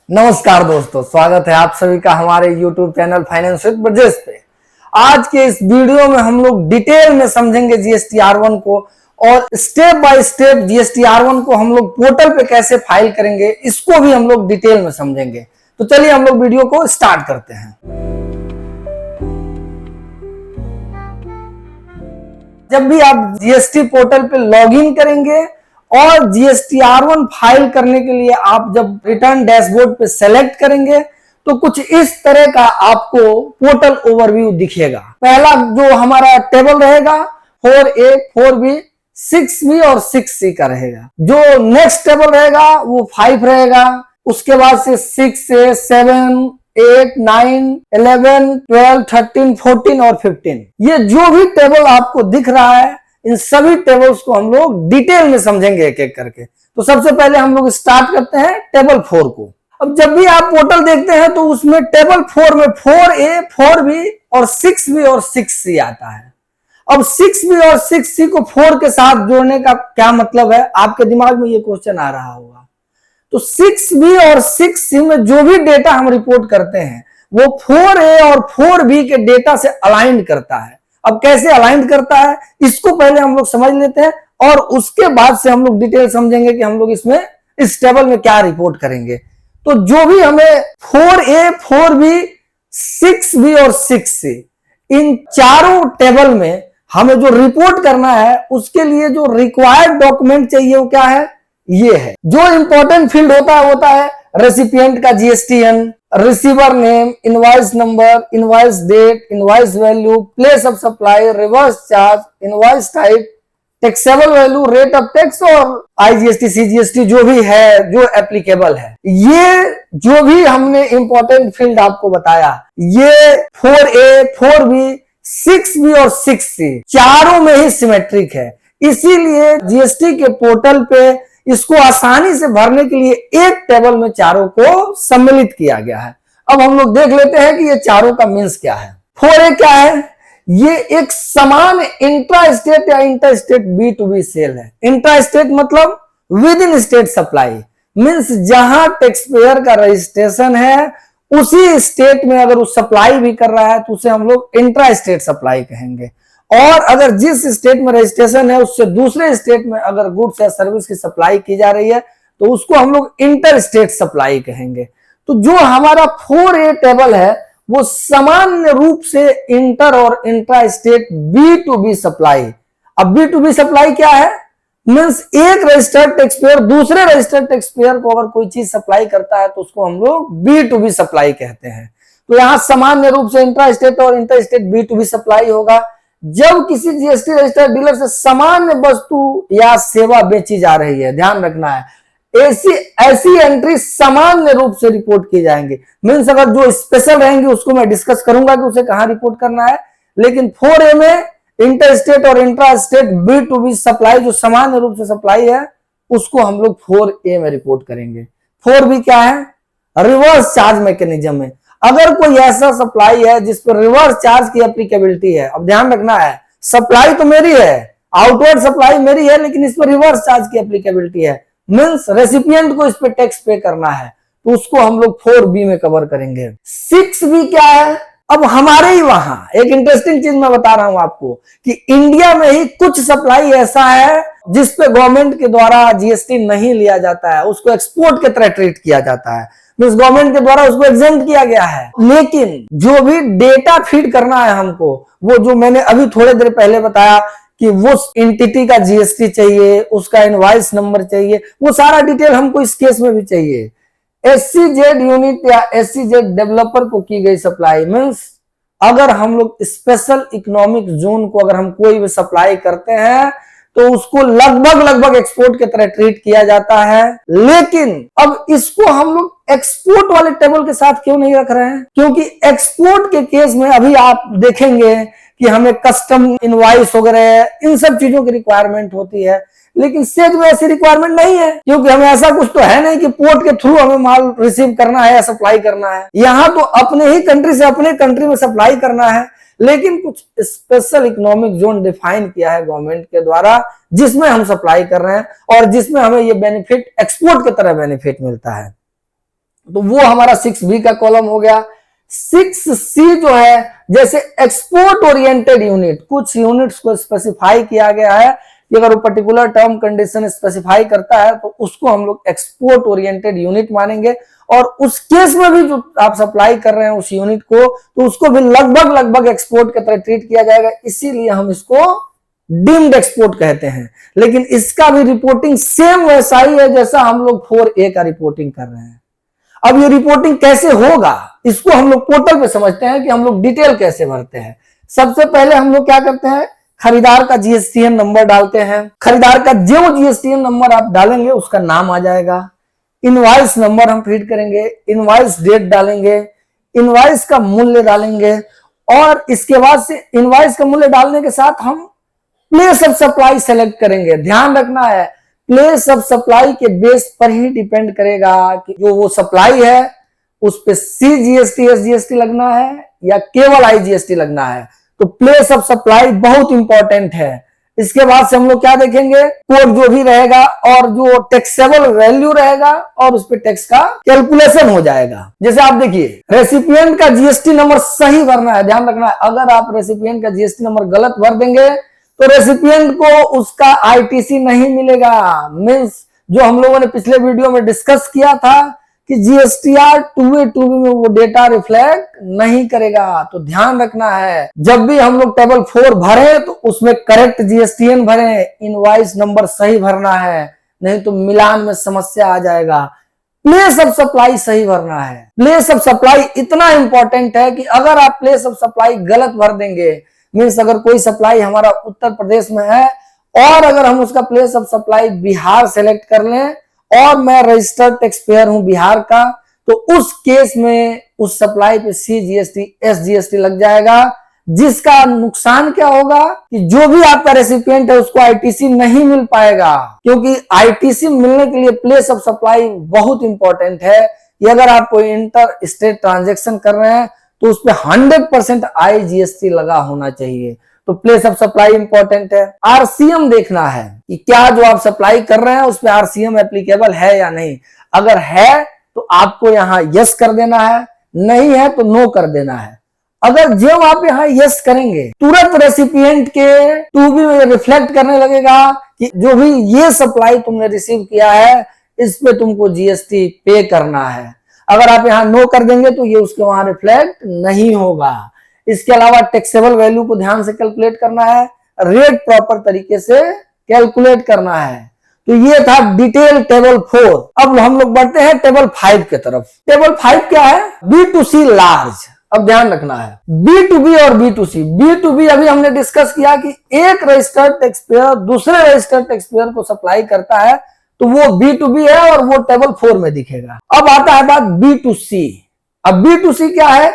नमस्कार दोस्तों, स्वागत है आप सभी का हमारे YouTube channel finance with Brajesh पे। आज के इस वीडियो में हम लोग डिटेल में समझेंगे जीएसटी R1 को और step by step GST R1 को हम लोग पोर्टल पे कैसे फाइल करेंगे, इसको भी हम लोग डिटेल में समझेंगे। तो चलिए हम लोग वीडियो को स्टार्ट करते हैं। जब भी आप जीएसटी पोर्टल पे लॉगिन करेंगे और जीएसटी R1 फाइल करने के लिए आप जब रिटर्न डैशबोर्ड पे सेलेक्ट करेंगे तो कुछ इस तरह का आपको पोर्टल ओवरव्यू दिखेगा। पहला जो हमारा टेबल रहेगा 4A, 4B, 6B और 6C का रहेगा। जो नेक्स्ट टेबल रहेगा वो 5 रहेगा। उसके बाद से 6A, 7, 8, 9, 11, 12, 13, 14 और 15। ये जो भी टेबल आपको दिख रहा है इन सभी टेबल्स को हम लोग डिटेल में समझेंगे एक एक करके। तो सबसे पहले हम लोग स्टार्ट करते हैं टेबल 4 को। अब जब भी आप पोर्टल देखते हैं तो उसमें टेबल 4 में 4A, 4B और 6B और 6C आता है। अब 6B और 6C को 4 के साथ जोड़ने का क्या मतलब है, आपके दिमाग में ये क्वेश्चन आ रहा होगा। तो 6B और 6C में जो भी डेटा हम रिपोर्ट करते हैं वो 4A और 4B के डेटा से अलाइन करता है। अब कैसे अलाइन करता है इसको पहले हम लोग समझ लेते हैं और उसके बाद से हम लोग डिटेल समझेंगे कि हम लोग इसमें इस टेबल में क्या रिपोर्ट करेंगे। तो जो भी हमें 4A, 4B, 6B और 6C इन चारों टेबल में हमें जो रिपोर्ट करना है उसके लिए जो रिक्वायर्ड डॉक्यूमेंट चाहिए वो क्या है, ये है। जो इंपॉर्टेंट फील्ड होता है रेसिपिएंट का GSTN, receiver name, invoice number, invoice date, invoice value, place of supply, reverse charge, invoice type, taxable value, rate of tax और आईजीएसटी, सीजीएसटी जो भी है जो एप्लीकेबल है। ये जो भी हमने इंपॉर्टेंट फील्ड आपको बताया ये 4A, 4B, 6B और 6C चारों में ही सिमेट्रिक है। इसीलिए जीएसटी के पोर्टल पे इसको आसानी से भरने के लिए एक टेबल में चारों को सम्मिलित किया गया है। अब हम लोग देख लेते हैं कि ये चारों का मीन्स क्या है। 4A क्या है, ये एक समान इंट्रा स्टेट या इंटर स्टेट B2B सेल है। इंट्रा स्टेट मतलब with in state supply, means जहां टैक्स पेयर का रजिस्ट्रेशन है उसी स्टेट में अगर वो सप्लाई भी कर रहा है तो उसे हम लोग इंट्रा स्टेट सप्लाई कहेंगे। और अगर जिस स्टेट में रजिस्ट्रेशन है उससे दूसरे स्टेट में अगर गुड्स या सर्विस की सप्लाई की जा रही है तो उसको हम लोग इंटर स्टेट सप्लाई कहेंगे। तो जो हमारा 4A टेबल है वो सामान्य रूप से इंटर और इंट्रा स्टेट B2B सप्लाई। अब B2B सप्लाई क्या है, मीन्स एक रजिस्टर्ड टैक्स पेयर दूसरे रजिस्टर्ड टैक्स पेयर को अगर कोई चीज सप्लाई करता है तो उसको हम लोग B2B सप्लाई कहते हैं। तो यहां सामान्य रूप से इंट्रा स्टेट और इंटर स्टेट B2B सप्लाई होगा जब किसी जीएसटी रजिस्टर्ड डीलर से सामान्य वस्तु या सेवा बेची जा रही है। ध्यान रखना है ऐसी एंट्री सामान्य रूप से रिपोर्ट की जाएंगी। मीन्स अगर जो स्पेशल रहेंगे उसको मैं डिस्कस करूंगा कि उसे कहां रिपोर्ट करना है, लेकिन 4A में इंटर स्टेट और इंट्रा स्टेट B2B सप्लाई जो सामान्य रूप से सप्लाई है उसको हम लोग 4A में रिपोर्ट करेंगे। 4B क्या है, रिवर्स चार्ज मैकेनिज्म है। अगर कोई ऐसा सप्लाई है जिस पर रिवर्स चार्ज की एप्लीकेबिलिटी है, अब ध्यान रखना है सप्लाई तो मेरी है, आउटवर्ड सप्लाई मेरी है, लेकिन इस पर रिवर्स चार्ज की एप्लीकेबिलिटी है, मींस रेसिपिएंट को इस पर टैक्स पे करना है, तो उसको हम लोग 4B में कवर करेंगे। 6B क्या है, अब हमारे ही वहां एक इंटरेस्टिंग चीज मैं बता रहा हूं आपको कि इंडिया में ही कुछ सप्लाई ऐसा है जिसपे गवर्नमेंट के द्वारा जीएसटी नहीं लिया जाता है, उसको एक्सपोर्ट के तरह ट्रीट किया जाता है, मींस गवर्नमेंट के द्वारा उसको एग्जेम्प्ट किया गया है। लेकिन जो भी डेटा फीड करना है हमको, वो जो मैंने अभी थोड़ी देर पहले बताया कि वो एंटिटी का जीएसटी चाहिए, उसका इनवॉइस नंबर चाहिए, वो सारा डिटेल हमको इस केस में भी चाहिए। SEZ यूनिट या SEZ डेवलपर को की गई सप्लाई, मींस अगर हम लोग स्पेशल इकोनॉमिक जोन को अगर हम कोई भी सप्लाई करते हैं तो उसको लगभग एक्सपोर्ट की तरह ट्रीट किया जाता है। लेकिन अब इसको हम लोग एक्सपोर्ट वाले टेबल के साथ क्यों नहीं रख रहे हैं, क्योंकि एक्सपोर्ट के केस में अभी आप देखेंगे कि हमें कस्टम इनवॉइस वगैरह इन सब चीजों की रिक्वायरमेंट होती है, लेकिन सेज में ऐसी रिक्वायरमेंट नहीं है, क्योंकि हमें ऐसा कुछ तो है नहीं कि पोर्ट के थ्रू हमें माल रिसीव करना है या सप्लाई करना है। यहाँ तो अपने ही कंट्री से अपने कंट्री में सप्लाई करना है, लेकिन कुछ स्पेशल इकोनॉमिक जोन डिफाइन किया है गवर्नमेंट के द्वारा जिसमें हम सप्लाई कर रहे हैं और जिसमें हमें ये बेनिफिट एक्सपोर्ट की तरह बेनिफिट मिलता है। तो वो हमारा 6B का कॉलम हो गया। 6C जो है, जैसे एक्सपोर्ट ओरिएंटेड यूनिट, कुछ यूनिट्स को स्पेसिफाई किया गया है कि अगर वो पर्टिकुलर टर्म कंडीशन स्पेसिफाई करता है तो उसको हम लोग एक्सपोर्ट ओरिएंटेड यूनिट मानेंगे, और उस केस में भी जो आप सप्लाई कर रहे हैं उस यूनिट को, तो उसको भी लगभग एक्सपोर्ट की तरह ट्रीट किया जाएगा, इसीलिए हम इसको डीम्ड एक्सपोर्ट कहते हैं। लेकिन इसका भी रिपोर्टिंग सेम वैसा ही है जैसा हम लोग 4A का रिपोर्टिंग कर रहे हैं। अब ये रिपोर्टिंग कैसे होगा, इसको हम लोग पोर्टल पे समझते हैं कि हम लोग डिटेल कैसे भरते हैं। सबसे पहले हम लोग क्या करते हैं, खरीदार का जीएसटीएन नंबर डालते हैं। खरीदार का जो जीएसटीएन नंबर आप डालेंगे उसका नाम आ जाएगा। इनवॉइस नंबर हम फीड करेंगे, इनवॉइस डेट डालेंगे, इनवॉइस का मूल्य डालेंगे, और इसके बाद से इनवॉइस का मूल्य डालने के साथ हम प्लेस ऑफ सप्लाई सेलेक्ट करेंगे। ध्यान रखना है, प्लेस ऑफ सप्लाई के बेस पर ही डिपेंड करेगा कि जो वो सप्लाई है उस पे CGST SGST लगना है या केवल IGST लगना है। तो प्लेस ऑफ सप्लाई बहुत इंपॉर्टेंट है। इसके बाद से हम लोग क्या देखेंगे, कोड जो भी रहेगा और जो टैक्सेबल वैल्यू रहेगा और उस पे टैक्स का कैलकुलेशन हो जाएगा। जैसे आप देखिए, रेसिपिएंट का जीएसटी नंबर सही भरना है। ध्यान रखना है, अगर आप रेसिपिएंट का जीएसटी नंबर गलत भर देंगे तो रेसिपिएंट को उसका ITC नहीं मिलेगा। मींस जो हम लोगों ने पिछले वीडियो में डिस्कस किया था कि GSTR 2A 2B में वो डेटा रिफ्लेक्ट नहीं करेगा। तो ध्यान रखना है, जब भी हम लोग टेबल 4 भरे तो उसमें करेक्ट GSTN भरे, इनवॉइस नंबर सही भरना है, नहीं तो मिलान में समस्या आ जाएगा। प्लेस ऑफ सप्लाई सही भरना है। प्लेस ऑफ सप्लाई इतना इंपॉर्टेंट है कि अगर आप प्लेस ऑफ सप्लाई गलत भर देंगे, मीन्स अगर कोई सप्लाई हमारा उत्तर प्रदेश में है और अगर हम उसका place of supply Bihar select कर लें और मैं रजिस्टर्ड टैक्स पेयर हूं बिहार का, तो उस केस में उस सप्लाई पे CGST SGST लग जाएगा, जिसका नुकसान क्या होगा कि जो भी आपका रेसिपिएंट है उसको ITC नहीं मिल पाएगा। क्योंकि ITC मिलने के लिए प्लेस ऑफ सप्लाई बहुत इंपॉर्टेंट है कि अगर आप कोई इंटर स्टेट ट्रांजेक्शन कर रहे हैं तो उस पर 100% IGST लगा होना चाहिए। तो प्लेस ऑफ सप्लाई इंपॉर्टेंट है। RCM देखना है कि क्या जो आप सप्लाई कर रहे हैं उस पर RCM एप्लीकेबल है या नहीं। अगर है तो आपको यहाँ यस कर देना है, नहीं है तो नो कर देना है। अगर जब आप यहाँ यस करेंगे तुरंत रेसिपिएंट के 2B में रिफ्लेक्ट करने लगेगा कि जो भी ये सप्लाई तुमने रिसीव किया है इस पे तुमको GST पे करना है। अगर आप यहाँ नो कर देंगे तो ये उसके वहां रिफ्लेक्ट नहीं होगा। इसके अलावा टैक्सेबल वैल्यू को ध्यान से कैलकुलेट करना है, रेट प्रॉपर तरीके से कैलकुलेट करना है। तो ये था डिटेल टेबल 4। अब हम लोग बढ़ते हैं टेबल 5 के तरफ। टेबल 5 क्या है, B2C लार्ज। अब ध्यान रखना है, B2B और B2C। B2B अभी हमने डिस्कस किया कि एक रजिस्टर्ड टैक्स पेयर दूसरे रजिस्टर्ड टैक्स पेयर को सप्लाई करता है तो वो B2B है और वो टेबल 4 में दिखेगा। अब आता है बात B2C। अब B2C क्या है,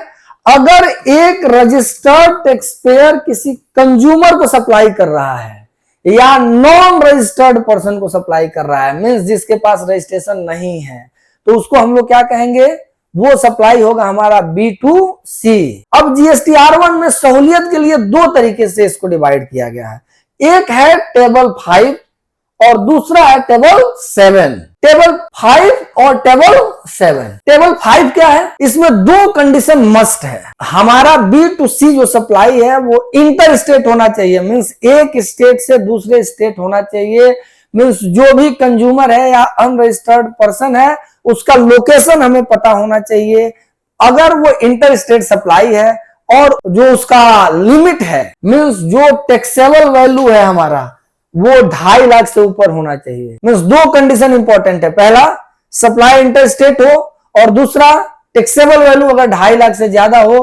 अगर एक रजिस्टर्ड टैक्स पेयर किसी कंज्यूमर को सप्लाई कर रहा है या नॉन रजिस्टर्ड पर्सन को सप्लाई कर रहा है, मींस जिसके पास रजिस्ट्रेशन नहीं है, तो उसको हम लोग क्या कहेंगे, वो सप्लाई होगा हमारा B2C। अब GSTR1 में सहूलियत के लिए दो तरीके से इसको डिवाइड किया गया है। एक है टेबल 5 और दूसरा है टेबल 7। टेबल 5 और टेबल 7। टेबल 5 क्या है, इसमें दो कंडीशन मस्ट है। हमारा B2C जो सप्लाई है वो इंटर स्टेट होना चाहिए, मींस एक स्टेट से दूसरे स्टेट होना चाहिए। मींस जो भी कंज्यूमर है या अनरजिस्टर्ड पर्सन है उसका लोकेशन हमें पता होना चाहिए। अगर वो इंटर स्टेट सप्लाई है और जो उसका लिमिट है, मींस जो टैक्सेबल वैल्यू है हमारा वो 2.5 लाख से ऊपर होना चाहिए। मींस दो कंडीशन इंपॉर्टेंट है, पहला सप्लाई इंटर स्टेट हो और दूसरा टैक्सेबल वैल्यू अगर 2.5 लाख से ज्यादा हो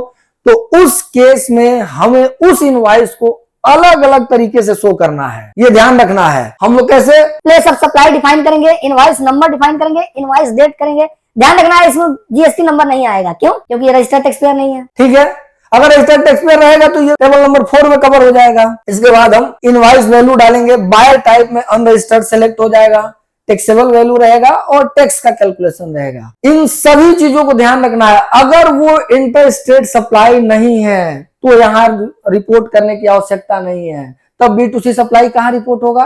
तो उस केस में हमें उस इनवॉइस को अलग अलग तरीके से शो करना है। ये ध्यान रखना है। हम लोग कैसे प्लेस ऑफ सप्लाई डिफाइन करेंगे, इनवॉइस नंबर डिफाइन करेंगे, इनवॉइस डेट करेंगे। ध्यान रखना है इसमें GST नंबर नहीं आएगा। क्यों? क्योंकि ये रजिस्टर्ड टैक्स पेयर नहीं है। ठीक है, अगर रजिस्टर्ड टैक्स पेयर रहेगा तो ये टेबल नंबर 4 में कवर हो जाएगा। इसके बाद हम इनवॉइस वैल्यू डालेंगे, बायर टाइप में अनरजिस्टर्ड सेलेक्ट हो जाएगा, टैक्सेबल वैल्यू रहेगा और टैक्स का कैलकुलेशन रहेगा। इन सभी चीजों को ध्यान रखना है। अगर वो इंटर स्टेट सप्लाई नहीं है तो यहां रिपोर्ट करने की आवश्यकता नहीं है। तब B2C सप्लाई कहां रिपोर्ट होगा,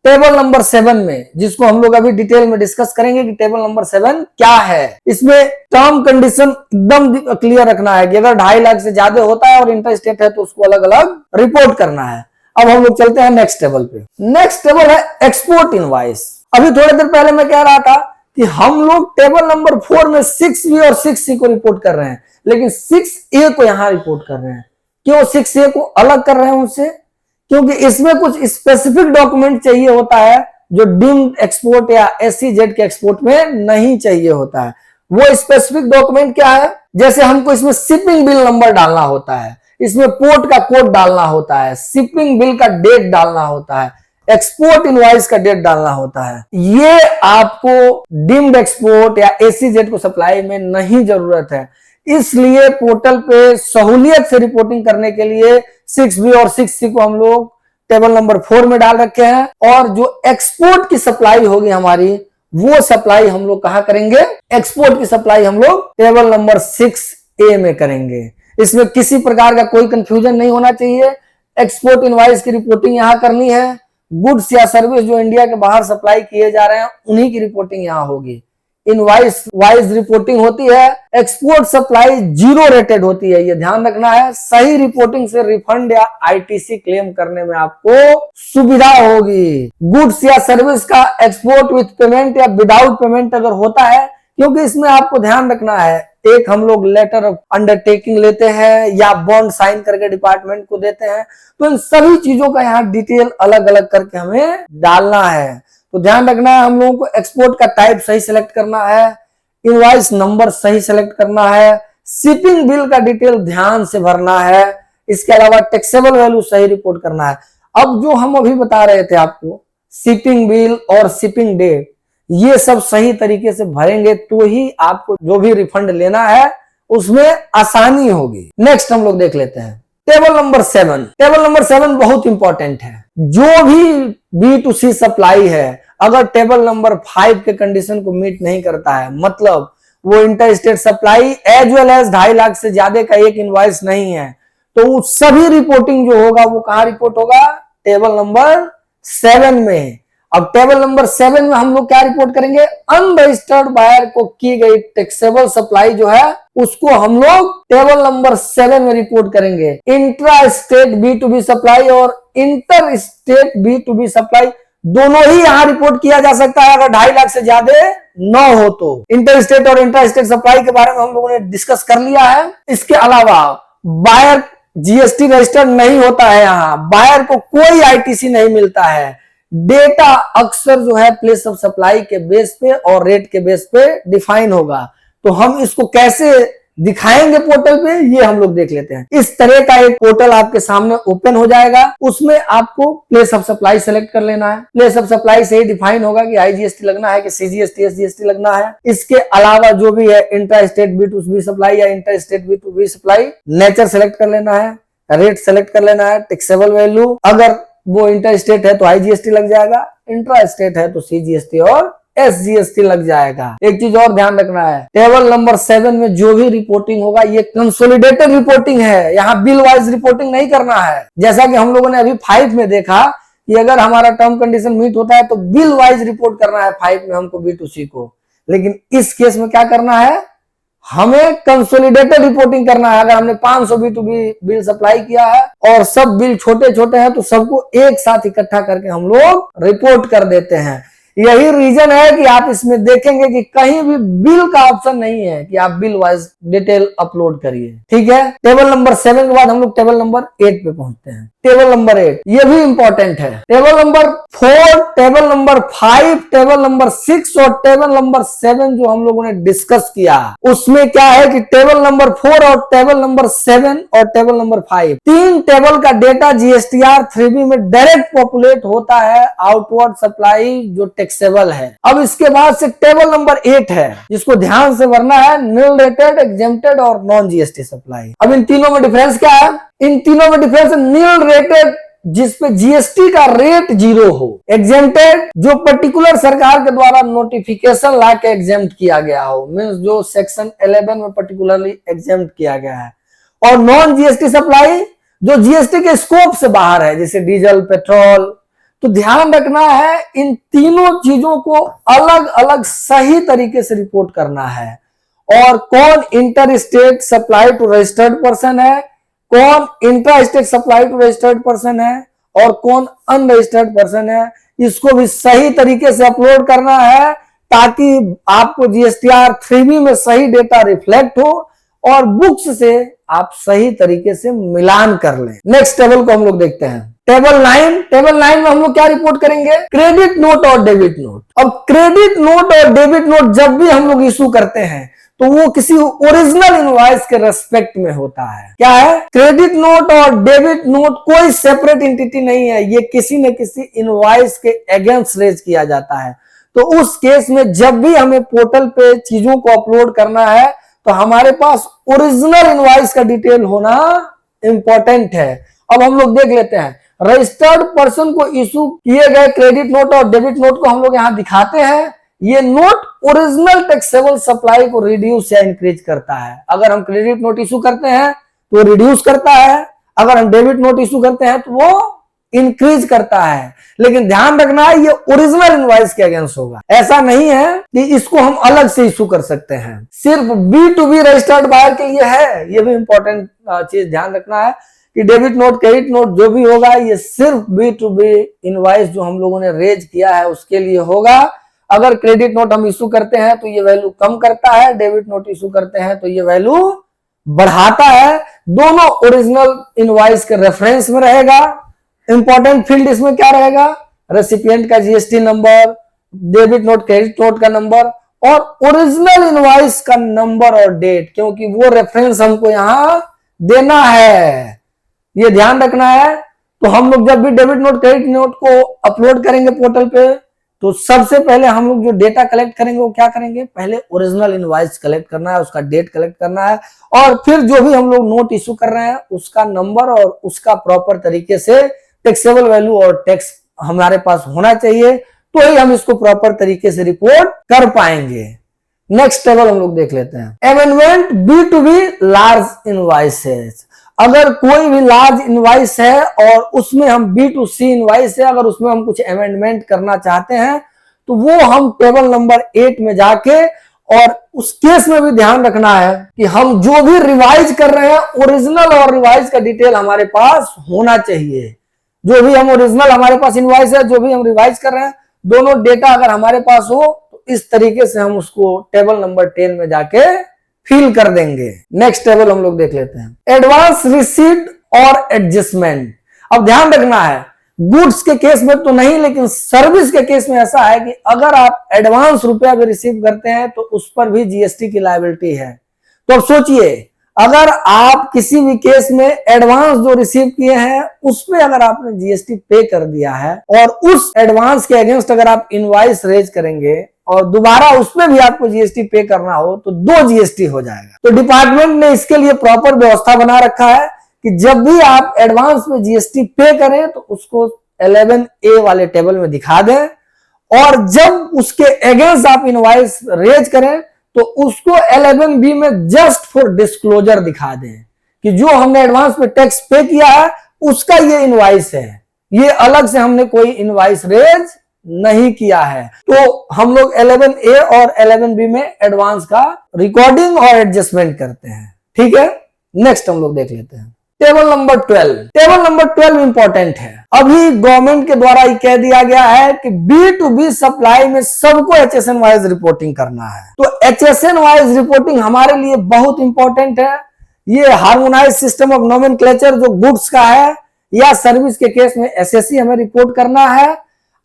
टेबल नंबर 7 में, जिसको हम लोग अभी डिटेल में डिस्कस करेंगे कि टेबल नंबर 7 क्या है। इसमें टर्म कंडीशन एकदम क्लियर रखना है कि अगर 2.5 लाख से ज्यादा होता है और इंटर स्टेट है तो उसको अलग अलग रिपोर्ट करना है। अब हम लोग चलते हैं नेक्स्ट टेबल पे। नेक्स्ट टेबल है एक्सपोर्ट इनवॉइस। अभी थोड़ी देर पहले मैं कह रहा था कि हम लोग टेबल नंबर 4 में 6B और 6C को रिपोर्ट कर रहे हैं, लेकिन 6A को यहां रिपोर्ट कर रहे हैं। क्यों 6A को अलग कर रहे हैं उससे? क्योंकि इसमें कुछ स्पेसिफिक डॉक्यूमेंट चाहिए होता है जो डीम्ड एक्सपोर्ट या SEZ के एक्सपोर्ट में नहीं चाहिए होता है। वो स्पेसिफिक डॉक्यूमेंट क्या है? जैसे हमको इसमें शिपिंग बिल नंबर डालना होता है, इसमें पोर्ट का कोड डालना होता है, शिपिंग बिल का डेट डालना होता है, एक्सपोर्ट इनवॉइस का डेट डालना होता है। ये आपको डीम्ड एक्सपोर्ट या SEZ को सप्लाई में नहीं जरूरत है। इसलिए पोर्टल पे सहूलियत से रिपोर्टिंग करने के लिए 6B और 6C को हम लोग टेबल नंबर 4 में डाल रखे हैं। और जो एक्सपोर्ट की सप्लाई होगी हमारी, वो सप्लाई हम लोग कहां करेंगे? एक्सपोर्ट की सप्लाई हम लोग टेबल नंबर 6A में करेंगे। इसमें किसी प्रकार का कोई कंफ्यूजन नहीं होना चाहिए। एक्सपोर्ट इनवॉइस की रिपोर्टिंग यहां करनी है। गुड्स या सर्विस जो इंडिया के बाहर सप्लाई किए जा रहे हैं उन्हीं की रिपोर्टिंग यहां होगी। इनवॉइस वाइज रिपोर्टिंग होती है। एक्सपोर्ट सप्लाई 0 रेटेड होती है, ये ध्यान रखना है। सही रिपोर्टिंग से रिफंड या ITC क्लेम करने में आपको सुविधा होगी। गुड्स या सर्विस का एक्सपोर्ट विथ पेमेंट या विदाउट पेमेंट अगर होता है, क्योंकि इसमें आपको ध्यान रखना है, एक हम लोग लेटर ऑफ अंडरटेकिंग लेते हैं या बॉन्ड साइन करके डिपार्टमेंट को देते हैं, तो इन सभी चीजों का यहाँ डिटेल अलग अलग करके हमें डालना है। तो ध्यान रखना है, हम लोगों को एक्सपोर्ट का टाइप सही सिलेक्ट करना है, इनवॉइस नंबर सही सिलेक्ट करना है, शिपिंग बिल का डिटेल ध्यान से भरना है, इसके अलावा टैक्सेबल वैल्यू सही रिपोर्ट करना है। अब जो हम अभी बता रहे थे आपको, शिपिंग बिल और शिपिंग डेट, ये सब सही तरीके से भरेंगे तो ही आपको जो भी रिफंड लेना है उसमें आसानी होगी। नेक्स्ट हम लोग देख लेते हैं टेबल नंबर 7। टेबल नंबर 7 बहुत इंपॉर्टेंट है। जो भी B2C सप्लाई है, अगर टेबल नंबर 5 के कंडीशन को मीट नहीं करता है, मतलब वो inter state supply as well as 2.5 lakh से ज्यादा का एक इनवॉइस नहीं है, तो वो सभी रिपोर्टिंग जो होगा वो कहां रिपोर्ट होगा? टेबल नंबर 7 में। अब टेबल नंबर 7 में हम लोग क्या रिपोर्ट करेंगे? अनरजिस्टर्ड बायर को की गई टैक्सेबल सप्लाई जो है उसको हम लोग टेबल नंबर 7 में रिपोर्ट करेंगे। इंट्रा स्टेट B2B सप्लाई और इंटर स्टेट B2B सप्लाई दोनों ही यहां रिपोर्ट किया जा सकता है अगर 2.5 लाख से ज्यादा न हो तो। इंटर स्टेट और इंट्रा स्टेट सप्लाई के बारे में हम लोगों ने डिस्कस कर लिया है। इसके अलावा बायर GST रजिस्टर्ड नहीं होता है, यहाँ बायर को कोई ITC नहीं मिलता है। डेटा अक्सर जो है प्लेस ऑफ सप्लाई के बेस पे और रेट के बेस पे डिफाइन होगा। तो हम इसको कैसे दिखाएंगे पोर्टल पे, ये हम लोग देख लेते हैं। इस तरह का एक पोर्टल आपके सामने ओपन हो जाएगा। उसमें आपको प्लेस ऑफ सप्लाई सेलेक्ट कर लेना है। प्लेस ऑफ सप्लाई से ही डिफाइन होगा कि IGST लगना है कि CGST SGST लगना है। इसके अलावा जो भी है इंटर स्टेट B2B सप्लाई या inter state B2B supply, nature select कर लेना है, रेट सेलेक्ट कर लेना है, टैक्सेबल वैल्यू, अगर वो इंटर स्टेट है तो IGST लग जाएगा, इंट्रा स्टेट है तो CGST और SGST लग जाएगा। एक चीज और ध्यान रखना है, टेबल नंबर 7 में जो भी रिपोर्टिंग होगा ये कंसोलिडेटेड रिपोर्टिंग है, यहाँ बिल वाइज रिपोर्टिंग नहीं करना है। जैसा कि हम लोगों ने अभी 5 में देखा कि अगर हमारा टर्म कंडीशन मीट होता है तो बिल वाइज रिपोर्ट करना है 5 में हमको B2C को, लेकिन इस केस में क्या करना है? हमें कंसोलिडेटेड रिपोर्टिंग करना है। अगर हमने 500 B2B बिल सप्लाई किया है और सब बिल छोटे छोटे हैं तो सबको एक साथ इकट्ठा करके हम लोग रिपोर्ट कर देते हैं। यही रीजन है कि आप इसमें देखेंगे कि कहीं भी बिल का ऑप्शन नहीं है कि आप बिल वाइज डिटेल अपलोड करिए। ठीक है, टेबल नंबर 7 के बाद हम लोग टेबल नंबर 8 पे पहुंचते हैं। टेबल नंबर 8 ये भी इंपॉर्टेंट है। Table number 4, table number 5, table number 6 और टेबल नंबर 7 जो हम लोगों ने डिस्कस किया, उसमें क्या है कि टेबल नंबर 4 और टेबल नंबर 7 और टेबल नंबर 5 तीन टेबल का डेटा GSTR 3B में डायरेक्ट पॉपुलेट होता है आउटवर्ड सप्लाई जो टैक्सेबल है। अब इसके बाद से टेबल नंबर 8 है जिसको ध्यान से भरना है, नील रेटेड, एग्जेम्प्टेड और नॉन GST सप्लाई। अब इन तीनों में डिफरेंस क्या है? इन तीनों में डिफरेंस नील रेटेड जिसपे GST का रेट 0 हो, एग्जेम्प्टेड जो पर्टिकुलर सरकार के द्वारा नोटिफिकेशन ला के एग्जेम्प्ट किया गया हो, मींस जो सेक्शन 11 में पर्टिकुलरली एग्जेम्प्ट किया गया है, और नॉन GST सप्लाई जो GST के स्कोप से बाहर है, जैसे डीजल, पेट्रोल, तो ध्यान रखना है इन तीनों चीजों को अलग अलग सही तरीके से रिपोर्ट करना है। और कौन inter state supply to registered person है, कौन intra state supply to registered person है और कौन अनरजिस्टर्ड पर्सन है, इसको भी सही तरीके से अपलोड करना है ताकि आपको जीएसटीआर 3B में सही डेटा रिफ्लेक्ट हो और बुक्स से आप सही तरीके से मिलान कर लें। नेक्स्ट टेबल को हम लोग देखते हैं, टेबल 9। टेबल 9 में हम लोग क्या रिपोर्ट करेंगे, क्रेडिट नोट और डेबिट नोट। अब क्रेडिट नोट और डेबिट नोट जब भी हम लोग इशू करते हैं तो वो किसी ओरिजिनल इनवॉइस के रेस्पेक्ट में होता है। क्या है, क्रेडिट नोट और डेबिट नोट कोई सेपरेट एंटिटी नहीं है, ये किसी न किसी इनवॉइस के अगेंस्ट रेज किया जाता है। तो उस केस में जब भी हमें पोर्टल पे चीजों को अपलोड करना है तो हमारे पास ओरिजिनल इनवॉइस का डिटेल होना इंपॉर्टेंट है। अब हम लोग देख लेते हैं, रजिस्टर्ड पर्सन को इशू किए गए क्रेडिट नोट और डेबिट नोट को हम लोग यहां दिखाते हैं। ये नोट ओरिजिनल टैक्सेबल सप्लाई को रिड्यूस या इंक्रीज करता है। अगर हम क्रेडिट नोट इशू करते हैं तो रिड्यूस करता है, अगर हम डेबिट नोट इशू करते हैं तो वो इंक्रीज करता है। लेकिन ध्यान रखना है ये ओरिजिनल इनवॉइस के अगेंस्ट होगा, ऐसा नहीं है कि इसको हम अलग से इशू कर सकते हैं। सिर्फ B2B रजिस्टर्ड बायर के लिए है, ये भी इंपॉर्टेंट चीज ध्यान रखना है कि डेबिट नोट क्रेडिट नोट जो भी होगा ये सिर्फ B2B इनवॉइस जो हम लोगों ने रेज किया है उसके लिए होगा। अगर क्रेडिट नोट हम इशू करते हैं तो ये वैल्यू कम करता है, डेबिट नोट इशू करते हैं तो ये वैल्यू बढ़ाता है। दोनों ओरिजिनल इनवॉइस के रेफरेंस में रहेगा। इंपॉर्टेंट फील्ड इसमें क्या रहेगा, रेसिपिएंट का GST number, debit note credit note का नंबर और ओरिजिनल इनवॉइस का नंबर और डेट, क्योंकि वो रेफरेंस हमको यहां देना है, ये ध्यान रखना है। तो हम लोग जब भी डेबिट नोट क्रेडिट नोट को अपलोड करेंगे पोर्टल पे तो सबसे पहले हम लोग जो डेटा कलेक्ट करेंगे वो क्या करेंगे, पहले ओरिजिनल इनवॉइस कलेक्ट करना है, उसका डेट कलेक्ट करना है और फिर जो भी हम लोग नोट इशू कर रहे हैं उसका नंबर और उसका प्रॉपर तरीके से टैक्सेबल वैल्यू और टैक्स हमारे पास होना चाहिए, तो ही हम इसको प्रॉपर तरीके से रिपोर्ट कर पाएंगे। नेक्स्ट टेबल हम लोग देख लेते हैं, अमेंडमेंट B2B लार्ज इनवॉइसेस। अगर कोई भी लार्ज इनवॉइस है और उसमें हम B2C इनवॉइस है, अगर उसमें हम कुछ अमेंडमेंट करना चाहते हैं तो वो हम टेबल नंबर 8 में जाके, और उस केस में भी ध्यान रखना है कि हम जो भी रिवाइज कर रहे हैं ओरिजिनल और रिवाइज का डिटेल हमारे पास होना चाहिए। जो भी हम ओरिजिनल हमारे पास इनवॉइस है, जो भी हम रिवाइज कर रहे हैं, दोनों डेटा अगर हमारे पास हो तो इस तरीके से हम उसको टेबल नंबर 10 में जाके फिल कर देंगे। नेक्स्ट टेबल हम लोग देख लेते हैं, एडवांस रिसीट और एडजस्टमेंट। अब ध्यान रखना है, गुड्स के केस में तो नहीं लेकिन सर्विस के केस में ऐसा है कि अगर आप एडवांस रुपया भी रिसीव करते हैं तो उस पर भी जीएसटी की लायबिलिटी है। तो अब सोचिए, अगर आप किसी भी केस में एडवांस जो रिसीव किए हैं उस पे अगर आपने जीएसटी पे कर दिया है और उस एडवांस के अगेंस्ट अगर आप इनवॉइस रेज करेंगे और दोबारा उसमें भी आपको जीएसटी पे करना हो तो 2 जीएसटी हो जाएगा। तो डिपार्टमेंट ने इसके लिए प्रॉपर व्यवस्था बना रखा है कि जब भी आप एडवांस में जीएसटी पे करें तो उसको 11A वाले टेबल में दिखा दें और जब उसके अगेंस्ट आप इनवॉइस रेज करें तो उसको 11B में जस्ट फॉर डिस्क्लोजर दिखा दें कि जो हमने एडवांस में टैक्स पे किया है उसका ये इनवॉइस है, ये अलग से हमने कोई इनवॉइस रेज नहीं किया है। तो हम लोग 11A और 11B में एडवांस का रिकॉर्डिंग और एडजस्टमेंट करते हैं। ठीक है, नेक्स्ट हम लोग देख लेते हैं table number 12। Table number 12 important है। अभी गवर्नमेंट के द्वारा ये कह दिया गया है कि B2B सप्लाई में सबको HSN वाइज रिपोर्टिंग करना है। तो HSN वाइज रिपोर्टिंग हमारे लिए बहुत इंपॉर्टेंट है। ये हार्मोनाइज सिस्टम ऑफ नोमेनक्लेचर जो गुड्स का है या सर्विस के केस में SSC हमें रिपोर्ट करना है।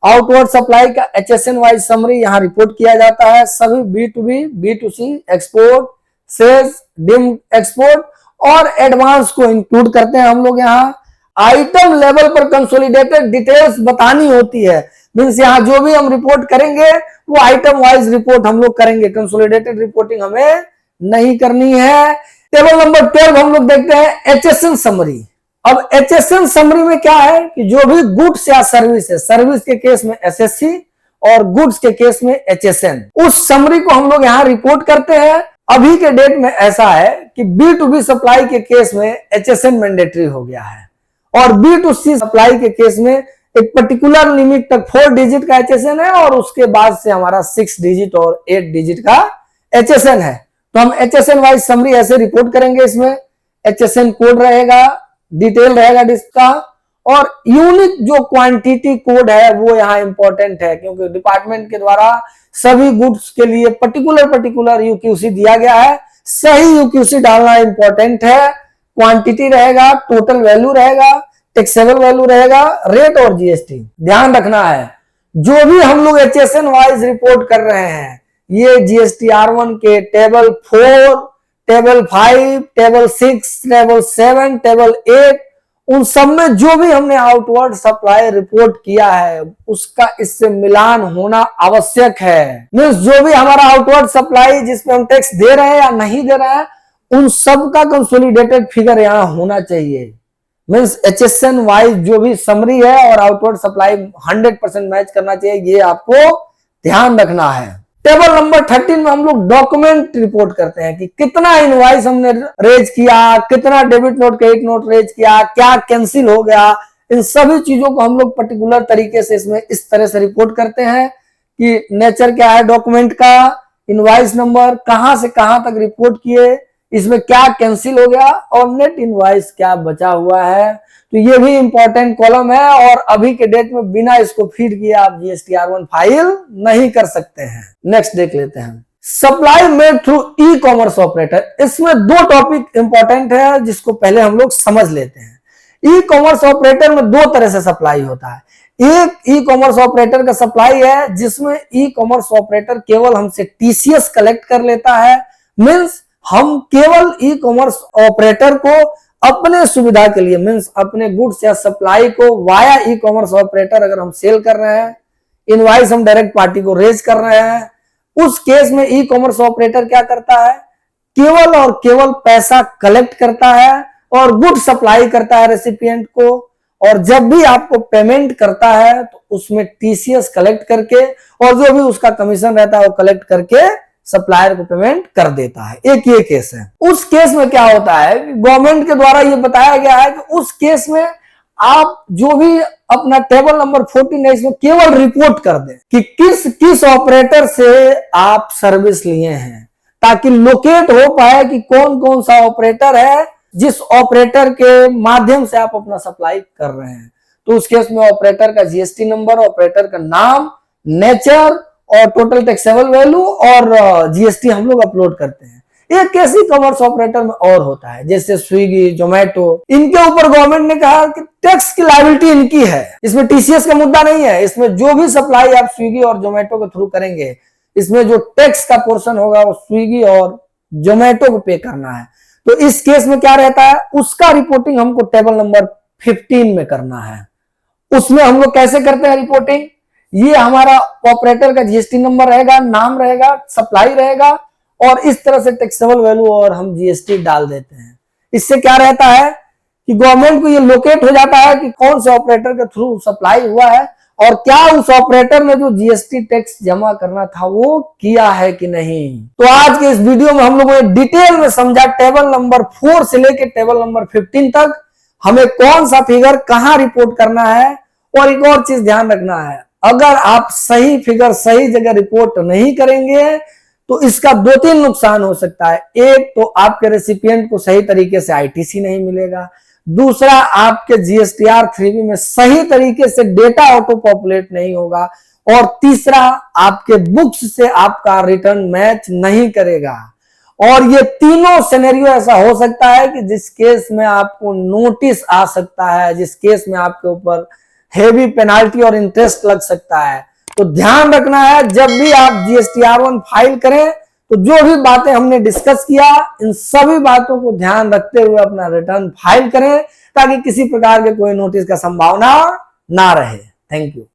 आउटवर्ड सप्लाई का HSN वाइज समरी यहाँ रिपोर्ट किया जाता है। सभी B2B, B2C, export, sales, deemed export और एडवांस को इंक्लूड करते हैं हम लोग। यहाँ आइटम लेवल पर कंसोलिडेटेड डिटेल्स बतानी होती है, मींस यहाँ जो भी हम रिपोर्ट करेंगे वो आइटम वाइज रिपोर्ट हम लोग करेंगे, कंसोलिडेटेड रिपोर्टिंग हमें नहीं करनी है। टेबल नंबर 12 हम लोग देखते हैं HSN समरी। अब HSN समरी में क्या है कि जो भी गुड्स या सर्विस है, सर्विस के केस में SSC और गुड्स के केस में HSN, उस समरी को हम लोग यहाँ रिपोर्ट करते हैं। अभी के डेट में ऐसा है कि B2B सप्लाई के केस में HSN मैंडेटरी हो गया है और B2C सप्लाई के केस में एक पर्टिकुलर लिमिट तक 4 डिजिट का HSN है और उसके बाद से हमारा 6 डिजिट और 8 डिजिट का HSN है। तो हम HSN वाइज समरी ऐसे रिपोर्ट करेंगे। इसमें HSN कोड रहेगा, डिटेल रहेगा डिस्क का, और यूनिक जो क्वांटिटी कोड है वो यहाँ इंपॉर्टेंट है, क्योंकि डिपार्टमेंट के द्वारा सभी गुड्स के लिए पर्टिकुलर यूक्यूसी दिया गया है। सही यूक्यूसी डालना इंपॉर्टेंट है। क्वांटिटी रहेगा, टोटल वैल्यू रहेगा, टैक्सेबल वैल्यू रहेगा, रेट और जीएसटी ध्यान रखना है। जो भी हम लोग HSN वाइज रिपोर्ट कर रहे हैं, ये GSTR1 के table 4, table 5, table 6, table 7, table 8, उन सब में जो भी हमने आउटवर्ड सप्लाई रिपोर्ट किया है उसका इससे मिलान होना आवश्यक है। मींस जो भी हमारा आउटवर्ड सप्लाई जिसमें हम टैक्स दे रहे हैं या नहीं दे रहे हैं, उन सब का कंसोलिडेटेड फिगर यहाँ होना चाहिए। मींस HSN वाइज जो भी समरी है और आउटवर्ड सप्लाई 100% मैच करना चाहिए, ये आपको ध्यान रखना है। टेबल नंबर 13 में हम लोग डॉक्यूमेंट रिपोर्ट करते हैं कि कितना इनवॉइस हमने रेज किया, कितना debit note credit note raise किया, क्या कैंसिल हो गया। इन सभी चीजों को हम लोग पर्टिकुलर तरीके से इसमें इस तरह से रिपोर्ट करते हैं कि नेचर क्या है डॉक्यूमेंट का, इनवॉइस नंबर, कहां से कहां तक रिपोर्ट किए, इसमें क्या कैंसिल हो गया और नेट इनवॉइस क्या बचा हुआ है। तो ये भी इंपॉर्टेंट कॉलम है और अभी के डेट में बिना इसको फीड किए आप GSTR1 फाइल नहीं कर सकते हैं। नेक्स्ट देख लेते हैं, supply made through e commerce operator. इसमें 2 टॉपिक इंपॉर्टेंट है जिसको पहले हम लोग समझ लेते हैं। ई कॉमर्स ऑपरेटर में 2 तरह से सप्लाई होता है। एक ई कॉमर्स ऑपरेटर का सप्लाई है जिसमें ई कॉमर्स ऑपरेटर केवल हमसे TCS कलेक्ट कर लेता है। मीन्स हम केवल ई कॉमर्स ऑपरेटर को अपने सुविधा के लिए, मीन्स अपने गुड्स या सप्लाई को वाया ई कॉमर्स ऑपरेटर अगर हम सेल कर रहे हैं, इनवॉइस हम डायरेक्ट पार्टी को रेज कर रहे हैं, उस केस में ई कॉमर्स ऑपरेटर क्या करता है, केवल और केवल पैसा कलेक्ट करता है और गुड सप्लाई करता है रेसिपिएंट को। और जब भी आपको पेमेंट करता है तो उसमें TCS कलेक्ट करके और जो भी उसका कमीशन रहता है वो कलेक्ट करके सप्लायर को पेमेंट कर देता है। एक ये केस है। उस केस में क्या होता है, गवर्नमेंट के द्वारा ये बताया गया है कि उस केस में आप जो भी अपना टेबल नंबर 14 है इसमें केवल रिपोर्ट कर दें कि किस किस ऑपरेटर से आप सर्विस लिए हैं, ताकि लोकेट हो पाए कि कौन कौन सा ऑपरेटर है जिस ऑपरेटर के माध्यम से आप अपना सप्लाई कर रहे हैं। तो उस केस में ऑपरेटर का GST नंबर, ऑपरेटर का नाम, नेचर और टोटल टैक्सेबल वैल्यू और GST हम लोग अपलोड करते हैं। एक केस ही कॉमर्स ऑपरेटर में और होता है, जैसे स्विगी, जोमेटो, इनके ऊपर गवर्नमेंट ने कहा कि टैक्स की लायबिलिटी इनकी है, इसमें TCS का मुद्दा नहीं है। इसमें जो भी सप्लाई आप स्विगी और जोमेटो के थ्रू करेंगे, इसमें जो टैक्स का पोर्शन होगा वो स्विगी और जोमेटो को पे करना है। तो इस केस में क्या रहता है, उसका रिपोर्टिंग हमको टेबल नंबर 15 में करना है। उसमें हम लोग कैसे करते हैं रिपोर्टिंग, ये हमारा ऑपरेटर का GST नंबर रहेगा, नाम रहेगा, सप्लाई रहेगा और इस तरह से टैक्सेबल वैल्यू और हम GST डाल देते हैं। इससे क्या रहता है कि गवर्नमेंट को ये लोकेट हो जाता है कि कौन से ऑपरेटर के थ्रू सप्लाई हुआ है और क्या उस ऑपरेटर ने जो GST टैक्स जमा करना था वो किया है कि नहीं। तो आज के इस वीडियो में हम लोगों ने डिटेल में समझा टेबल नंबर 4 से लेकर टेबल नंबर 15 तक हमें कौन सा फिगर कहां रिपोर्ट करना है। और एक और चीज ध्यान रखना है, अगर आप सही फिगर सही जगह रिपोर्ट नहीं करेंगे तो इसका 2-3 नुकसान हो सकता है। एक तो आपके रेसिपिएंट को सही तरीके से ITC नहीं मिलेगा, दूसरा आपके GSTR 3B में सही तरीके से डेटा ऑटो पॉपुलेट नहीं होगा, और तीसरा आपके बुक्स से आपका रिटर्न मैच नहीं करेगा। और ये तीनों सिनेरियो ऐसा हो सकता है कि जिस केस में आपको नोटिस आ सकता है, जिस केस में आपके ऊपर हेवी पेनाल्टी और इंटरेस्ट लग सकता है। तो ध्यान रखना है, जब भी आप GSTR1 फाइल करें तो जो भी बातें हमने डिस्कस किया, इन सभी बातों को ध्यान रखते हुए अपना रिटर्न फाइल करें ताकि किसी प्रकार के कोई नोटिस का संभावना ना रहे। Thank you.